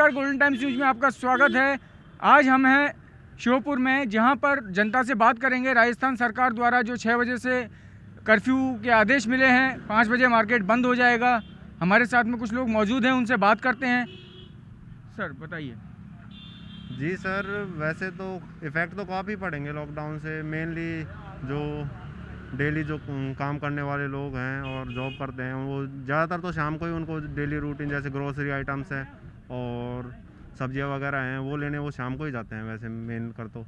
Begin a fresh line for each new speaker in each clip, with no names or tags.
नमस्कार, golden times news में आपका स्वागत है। आज हम हैं श्योपुर में, जहां पर जनता से बात करेंगे। राजस्थान सरकार द्वारा जो 6 बजे से कर्फ्यू के आदेश मिले हैं, 5 बजे मार्केट बंद हो जाएगा। हमारे साथ में कुछ लोग मौजूद हैं, उनसे बात करते हैं। सर बताइए।
जी सर, वैसे तो इफ़ेक्ट तो काफ़ी पड़ेंगे लॉकडाउन से। मेनली जो डेली जो काम करने वाले लोग हैं और जॉब करते हैं, वो ज़्यादातर तो शाम को ही उनको डेली रूटीन जैसे ग्रोसरी आइटम्स हैं और सब्जियां वगैरह हैं, वो लेने वो शाम को ही जाते हैं वैसे मेन कर तो।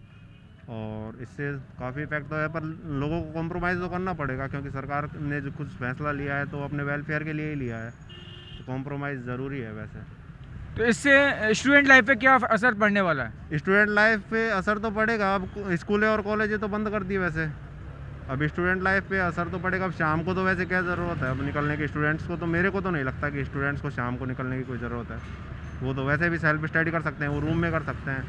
और इससे काफ़ी इफेक्ट तो है, पर लोगों को कॉम्प्रोमाइज़ तो करना पड़ेगा, क्योंकि सरकार ने जो कुछ फैसला लिया है तो अपने वेलफेयर के लिए ही लिया है, तो कॉम्प्रोमाइज़ ज़रूरी है वैसे।
तो इससे स्टूडेंट लाइफ पे क्या असर पड़ने वाला है?
स्टूडेंट लाइफ पे असर तो पड़ेगा। अब स्कूलें और कॉलेजें तो बंद कर दी वैसे, अब स्टूडेंट लाइफ पे असर तो पड़ेगा। अब शाम को तो वैसे क्या ज़रूरत है अब निकलने की स्टूडेंट्स को? तो मेरे को तो नहीं लगता कि स्टूडेंट्स को शाम को निकलने की कोई ज़रूरत है। वो तो वैसे भी सेल्फ स्टडी कर सकते हैं, वो रूम में कर सकते हैं।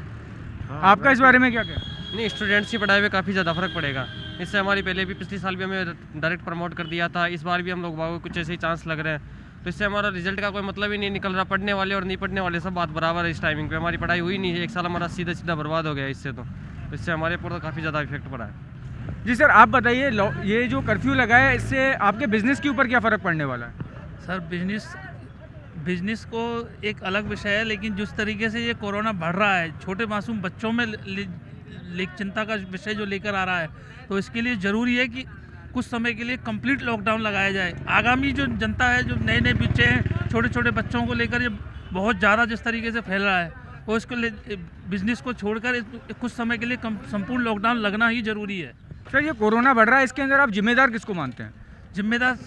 हाँ,
आपका इस बारे में क्या कहना है?
नहीं, स्टूडेंट्स की पढ़ाई में काफ़ी ज़्यादा फ़र्क पड़ेगा। इससे हमारी पहले भी पिछले साल भी हमें डायरेक्ट प्रमोट कर दिया था, इस बार भी हम लोग को कुछ ऐसे ही चांस लग रहे हैं। तो इससे हमारा रिजल्ट का कोई मतलब ही नहीं निकल रहा। पढ़ने वाले और नहीं पढ़ने वाले सब बात बराबर है। इस टाइमिंग पे हमारी पढ़ाई हुई नहीं है, एक साल हमारा सीधा सीधा बर्बाद हो गया इससे। तो इससे हमारे ऊपर तो काफ़ी ज़्यादा इफेक्ट पड़ा है।
जी सर, आप बताइए, ये जो कर्फ्यू लगा है, इससे आपके बिजनेस के ऊपर क्या फ़र्क पड़ने वाला है?
सर बिजनेस को एक अलग विषय है, लेकिन जिस तरीके से ये कोरोना बढ़ रहा है, छोटे मासूम बच्चों में चिंता का विषय जो लेकर आ रहा है, तो इसके लिए ज़रूरी है कि कुछ समय के लिए कंप्लीट लॉकडाउन लगाया जाए। आगामी जो जनता है, जो नए नए बच्चे हैं, छोटे छोटे बच्चों को लेकर ये बहुत ज़्यादा जिस तरीके से फैल रहा है, तो इसको बिजनेस को छोड़कर कुछ समय के लिए संपूर्ण लॉकडाउन लगना ही ज़रूरी है।
सर, ये कोरोना बढ़ रहा है, इसके अंदर आप जिम्मेदार किसको मानते हैं?
जिम्मेदार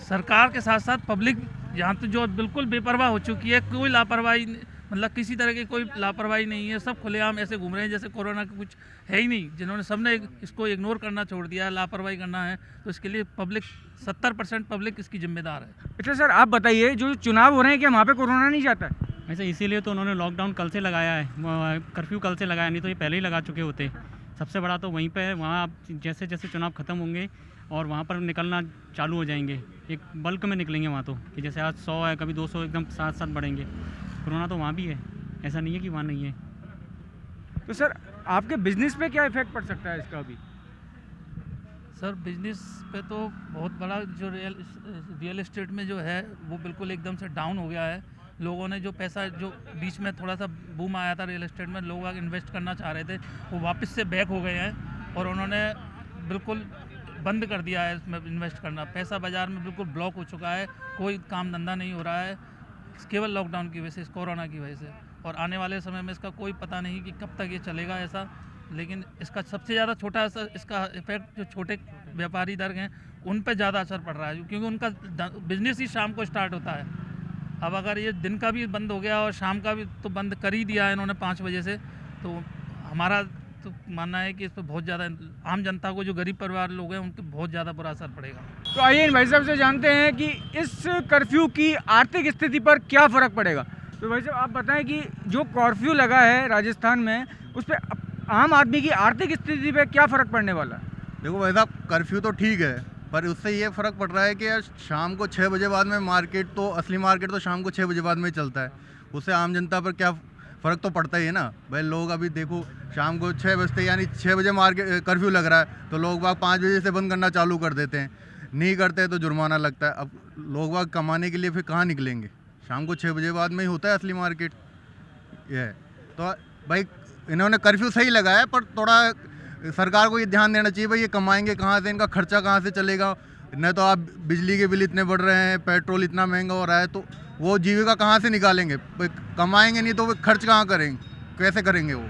सरकार के साथ साथ पब्लिक, यहाँ तो जो बिल्कुल बेपरवाह हो चुकी है। कोई लापरवाही, मतलब किसी तरह की कोई लापरवाही नहीं है। सब खुलेआम ऐसे घूम रहे हैं जैसे कोरोना का कुछ है ही नहीं। जिन्होंने सबने इसको इग्नोर करना छोड़ दिया है, लापरवाही करना है, तो इसके लिए पब्लिक 70% पब्लिक इसकी जिम्मेदार है।
अच्छा सर, आप बताइए, जो चुनाव हो रहे हैं, क्या वहाँ पे कोरोना नहीं जाता है?
वैसे इसीलिए तो उन्होंने लॉकडाउन कल से लगाया है, कर्फ्यू कल से लगाया, नहीं तो ये पहले ही लगा चुके होते। सबसे बड़ा तो वहीं पे है। वहाँ जैसे जैसे चुनाव ख़त्म होंगे और वहाँ पर निकलना चालू हो जाएंगे, एक बल्क में निकलेंगे वहाँ तो, कि जैसे आज 100 है, कभी 200 एकदम साथ साथ बढ़ेंगे। कोरोना तो वहाँ भी है, ऐसा नहीं है कि वहाँ नहीं है।
तो सर, आपके बिजनेस पे क्या इफेक्ट पड़ सकता है इसका अभी?
सर बिजनेस पे तो बहुत बड़ा, जो रियल एस्टेट में जो है वो बिल्कुल एकदम से डाउन हो गया है। लोगों ने जो पैसा, जो बीच में थोड़ा सा बूम आया था रियल एस्टेट में, लोग आगे इन्वेस्ट करना चाह रहे थे, वो वापस से बैक हो गए हैं और उन्होंने बिल्कुल बंद कर दिया है इसमें इन्वेस्ट करना। पैसा बाज़ार में बिल्कुल ब्लॉक हो चुका है, कोई काम धंधा नहीं हो रहा है, केवल लॉकडाउन की वजह से, इस कोरोना की वजह से। और आने वाले समय में इसका कोई पता नहीं कि कब तक ये चलेगा ऐसा। लेकिन इसका सबसे ज़्यादा छोटा असर, इसका इफेक्ट जो छोटे व्यापारी वर्ग हैं उन पर ज़्यादा असर पड़ रहा है, क्योंकि उनका बिजनेस ही शाम को स्टार्ट होता है। अब अगर ये दिन का भी बंद हो गया और शाम का भी तो बंद कर ही दिया है इन्होंने 5 बजे से, तो हमारा तो मानना है कि इस पर बहुत ज़्यादा आम जनता को, जो गरीब परिवार लोग हैं, उनके बहुत ज़्यादा बुरा असर पड़ेगा।
तो आइए इन भाई साहब से जानते हैं कि इस कर्फ्यू की आर्थिक स्थिति पर क्या फ़र्क पड़ेगा। तो भाई साहब, आप बताएं कि जो कर्फ्यू लगा है राजस्थान में, उस पर आम आदमी की आर्थिक स्थिति पर क्या फ़र्क पड़ने वाला है?
देखो भाई साहब, कर्फ्यू तो ठीक है, पर उससे ये फ़र्क पड़ रहा है कि यार शाम को 6 बजे बाद में मार्केट, तो असली मार्केट तो शाम को 6 बजे बाद में ही चलता है। उससे आम जनता पर क्या फ़र्क तो पड़ता ही है ना भाई। लोग अभी देखो, शाम को 6 बजते, यानी 6 बजे मार्केट कर्फ्यू लग रहा है, तो लोग बाग 5 बजे से बंद करना चालू कर देते हैं। नहीं करते तो जुर्माना लगता है। अब लोग बाग कमाने के लिए फिर कहाँ निकलेंगे? शाम को 6 बजे बाद में ही होता है असली मार्केट। ये है तो भाई, इन्होंने कर्फ्यू सही लगाया, पर थोड़ा सरकार को ये ध्यान देना चाहिए भाई, ये कमाएंगे कहाँ से, इनका खर्चा कहाँ से चलेगा? नहीं तो आप बिजली के बिल इतने बढ़ रहे हैं, पेट्रोल इतना महंगा हो रहा है, तो वो जीविका कहाँ से निकालेंगे? कमाएंगे नहीं तो वो खर्च कहाँ करेंगे, कैसे करेंगे वो?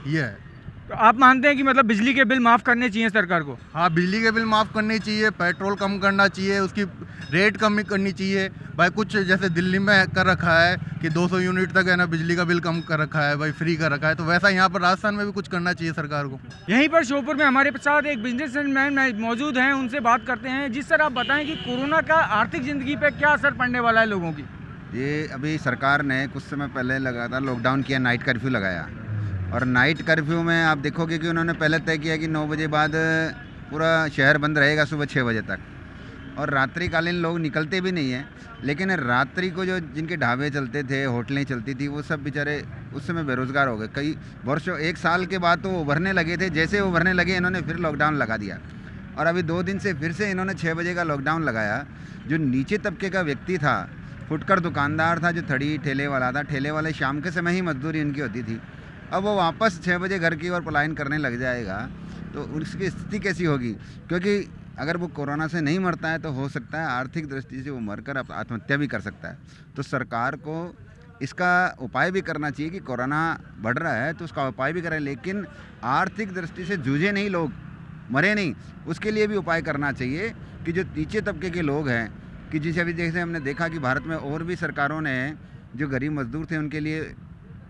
ये है।
तो आप मानते हैं कि मतलब बिजली के बिल माफ़ करने चाहिए सरकार को?
हाँ, बिजली के बिल माफ़ करने चाहिए, पेट्रोल कम करना चाहिए, उसकी रेट कम करनी चाहिए भाई। कुछ जैसे दिल्ली में कर रखा है कि 200 यूनिट तक है ना, बिजली का बिल कम कर रखा है भाई, फ्री कर रखा है, तो वैसा यहाँ पर राजस्थान में भी कुछ करना चाहिए सरकार को।
यहीं पर श्योपुर में हमारे साथ एक बिजनेसमैन मौजूद हैं, उनसे बात करते हैं। जिस सर, आप बताएं कि कोरोना का आर्थिक ज़िंदगी पे क्या असर पड़ने वाला है लोगों की?
ये अभी सरकार ने कुछ समय पहले लगातार लॉकडाउन किया, नाइट कर्फ्यू लगाया। और नाइट कर्फ्यू में आप देखोगे कि उन्होंने पहले तय किया कि 9 बजे बाद पूरा शहर बंद रहेगा, सुबह 6 बजे तक। और रात्रिकालीन लोग निकलते भी नहीं हैं। लेकिन रात्रि को जो जिनके ढाबे चलते थे, होटलें चलती थी, वो सब बेचारे उस समय बेरोज़गार हो गए। कई वर्षों, 1 साल के बाद तो वो उभरने लगे थे। जैसे उभरने लगे इन्होंने फिर लॉकडाउन लगा दिया और अभी 2 दिन से फिर से इन्होंने 6 बजे का लॉकडाउन लगाया। जो नीचे तबके का व्यक्ति था, फुटकर दुकानदार था, जो थड़ी ठेले वाला था, ठेले वाले शाम के समय ही मजदूरी उनकी होती थी, अब वो वापस 6 बजे घर की ओर पलायन करने लग जाएगा तो उसकी स्थिति कैसी होगी? क्योंकि अगर वो कोरोना से नहीं मरता है तो हो सकता है आर्थिक दृष्टि से वो मरकर आत्महत्या भी कर सकता है। तो सरकार को इसका उपाय भी करना चाहिए कि कोरोना बढ़ रहा है तो उसका उपाय भी करें, लेकिन आर्थिक दृष्टि से जूझे नहीं लोग, मरे नहीं, उसके लिए भी उपाय करना चाहिए कि जो नीचे तबके के लोग हैं, कि जिसे अभी जैसे हमने देखा कि भारत में और भी सरकारों ने जो गरीब मजदूर थे उनके लिए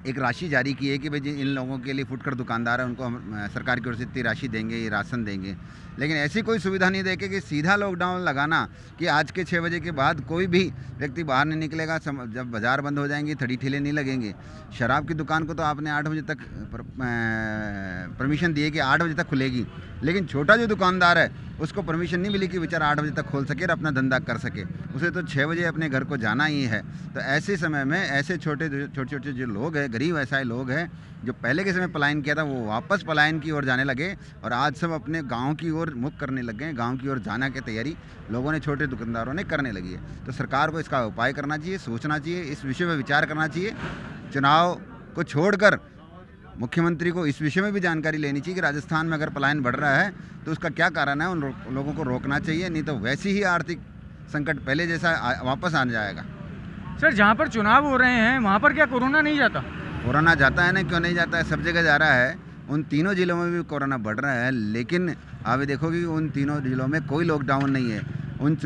एक राशि जारी की है कि भाई इन लोगों के लिए फुटकर दुकानदार है उनको हम सरकार की ओर से इतनी राशि देंगे, ये राशन देंगे। लेकिन ऐसी कोई सुविधा नहीं देके कि सीधा लॉकडाउन लगाना कि आज के 6 बजे के बाद कोई भी व्यक्ति बाहर नहीं निकलेगा। जब बाज़ार बंद हो जाएंगे, थड़ी ठेले नहीं लगेंगे। शराब की दुकान को तो आपने 8 बजे तक परमिशन दी है कि 8 बजे तक खुलेगी, लेकिन छोटा जो दुकानदार है उसको परमिशन नहीं मिली कि बेचारा 8 बजे तक खोल सके और अपना धंधा कर सके। उसे तो 6 बजे अपने घर को जाना ही है। तो ऐसे समय में ऐसे छोटे छोटे जो लोग हैं, गरीब ऐसे लोग हैं जो पहले के समय पलायन किया था, वो वापस पलायन की ओर जाने लगे और आज सब अपने गांव की ओर मुख करने लग गए। गांव की ओर जाने की तैयारी लोगों ने, छोटे दुकानदारों ने करने लगी है। तो सरकार को इसका उपाय करना चाहिए, सोचना चाहिए, इस विषय में विचार करना चाहिए। चुनाव को छोड़कर मुख्यमंत्री को इस विषय में भी जानकारी लेनी चाहिए कि राजस्थान में अगर पलायन बढ़ रहा है तो उसका क्या कारण है, उन लोगों को रोकना चाहिए, नहीं तो वैसे ही आर्थिक संकट पहले जैसा वापस आ जाएगा।
सर, जहाँ पर चुनाव हो रहे हैं वहाँ पर क्या कोरोना नहीं जाता?
कोरोना जाता है ना, क्यों नहीं जाता है, सब जगह जा रहा है। उन तीनों जिलों में भी कोरोना बढ़ रहा है, लेकिन आप देखोगे कि उन तीनों जिलों में कोई लॉकडाउन नहीं है। उन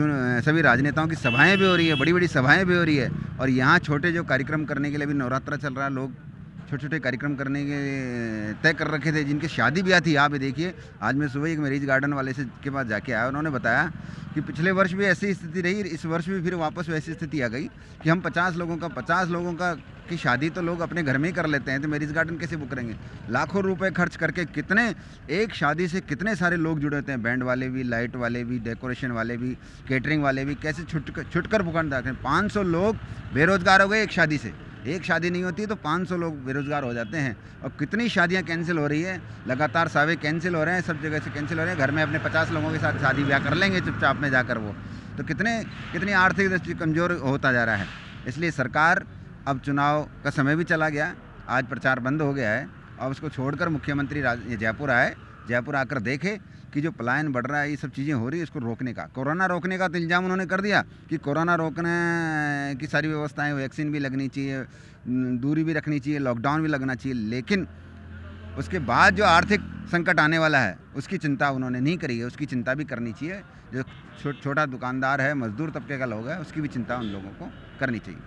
सभी राजनेताओं की सभाएं भी हो रही है, बड़ी बड़ी सभाएं भी हो रही है, और यहाँ छोटे जो कार्यक्रम करने के लिए भी नवरात्रा चल रहा है, लोग छोटे छोटे कार्यक्रम करने के तय कर रखे थे, जिनकी शादी ब्याह थी। आप देखिए, आज मैं सुबह एक मैरिज गार्डन वाले से के पास जाके आया, उन्होंने बताया कि पिछले वर्ष भी ऐसी स्थिति रही, इस वर्ष भी फिर वापस वैसी स्थिति आ गई कि हम 50 लोगों का की शादी तो लोग अपने घर में ही कर लेते हैं, तो मैरिज गार्डन कैसे बुक करेंगे? लाखों रुपए खर्च करके कितने, एक शादी से कितने सारे लोग जुड़े होते हैं, बैंड वाले भी, लाइट वाले भी, डेकोरेशन वाले भी, कैटरिंग वाले भी, कैसे छुटकर दुकानदार हैं। 500 लोग बेरोजगार हो गए एक शादी से। एक शादी नहीं होती तो 500 लोग बेरोजगार हो जाते हैं। और कितनी शादियां कैंसिल हो रही है, लगातार सावे कैंसिल हो रहे हैं, सब जगह से कैंसिल हो रहे हैं। घर में अपने 50 लोगों के साथ शादी ब्याह कर लेंगे चुपचाप में जाकर, वो तो कितनी आर्थिक दृष्टि कमज़ोर होता जा रहा है। इसलिए सरकार, अब चुनाव का समय भी चला गया, आज प्रचार बंद हो गया है, और उसको छोड़कर मुख्यमंत्री जयपुर आए, जयपुर आकर देखे कि जो पलायन बढ़ रहा है, ये सब चीज़ें हो रही है, इसको रोकने का, कोरोना रोकने का तो इल्ज़ाम उन्होंने कर दिया कि कोरोना रोकने की सारी व्यवस्थाएं, वैक्सीन भी लगनी चाहिए, दूरी भी रखनी चाहिए, लॉकडाउन भी लगना चाहिए, लेकिन उसके बाद जो आर्थिक संकट आने वाला है उसकी चिंता उन्होंने नहीं करी है। उसकी चिंता भी करनी चाहिए। जो छोटा दुकानदार है, मजदूर तबके का लोग है, उसकी भी चिंता उन लोगों को करनी चाहिए।